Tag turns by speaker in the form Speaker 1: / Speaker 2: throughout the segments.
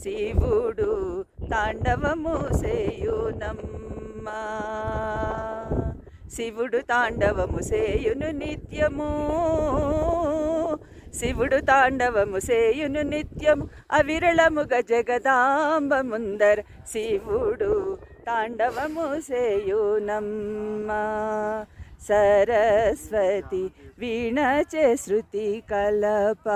Speaker 1: శివుడు తాండవము సేయునమ్మా. శివుడు తాండవము సేయును నిత్యము, శివుడు తాండవము సేయును నిత్యము, అవిరళముగ జగదాంబ ముందర శివుడు తాండవము సేయునమ్మా. సరస్వతి వీణచే శృతి కలప,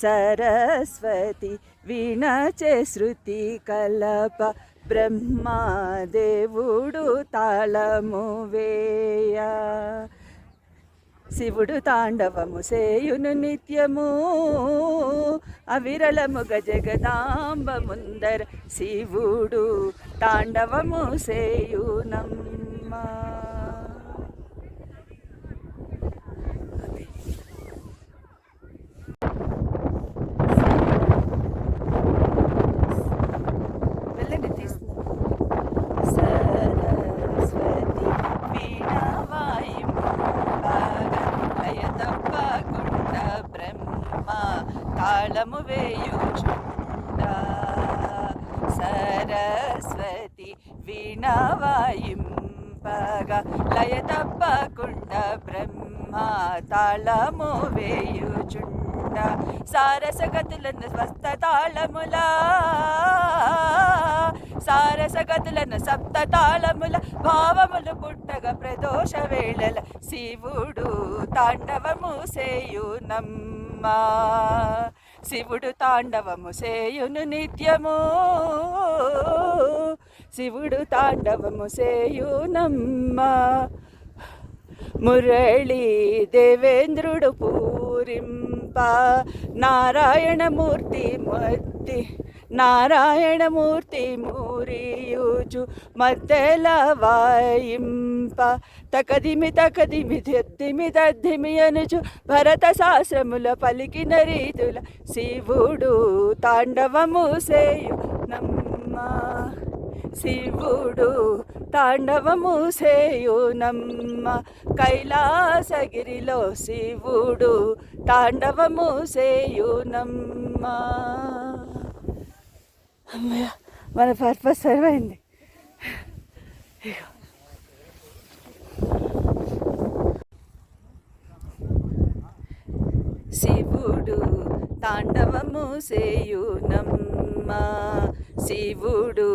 Speaker 1: సరస్వతి వీణచే శృతి కలప, బ్రహ్మదేవుడు తాళము వేయ. శివుడు తాండవము సేయును నిత్యము, అవిరళముగ జగదాంబ ముందర శివుడు తాండవము సేయునమ్మా. సరస్వతి వీణావాయిం లయ తప్పకుండ బ్రహ్మ తాళము వేయుచుండ. సరస్వతి వీణావాయింపగా లయ తప్పకుండ బ్రహ్మ తాళము వేయుచుండ. సారసగతులను స్వస్థ తాళములా, సారసగతులను సప్త తాళముల భావములు పుట్టగా ప్రదోష వేళల శివుడు తాండవము సేయునమ్మా. శివుడు తాండవము సేయును నిత్యము, శివుడు తాండవము సేయునమ్మా. మురళీ దేవేంద్రుడు పూరింప, నారాయణమూర్తి మత్తి నారాయణమూర్తి మూరియుచు మద్దెల వాయింప, తకదిమి తకదిమి దద్దిమి దద్దిమి అనుచు భరత శాస్త్రముల పలికిన రీతుల శివుడు తాండవము సేయునమ్మా. శివుడు తాండవము సేయునమ్మా. కైలాసగిరిలో శివుడు తాండవము సేయునమ్మా. అమ్మయ్య, మన పర్పస్ సర్వ్ అయింది. శివుడు తాండవము సేయునమ్మా. శివుడు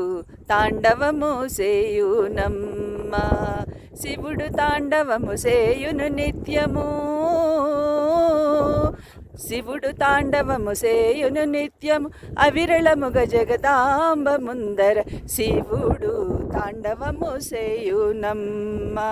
Speaker 1: తాండవము సేయునమ్మా. శివుడు తాండవము సేయును నిత్యము, శివుడు తాండవము సేయును నిత్యము, అవిరళముగ జగదాంబ ముందర శివుడు తాండవము సేయునమ్మా.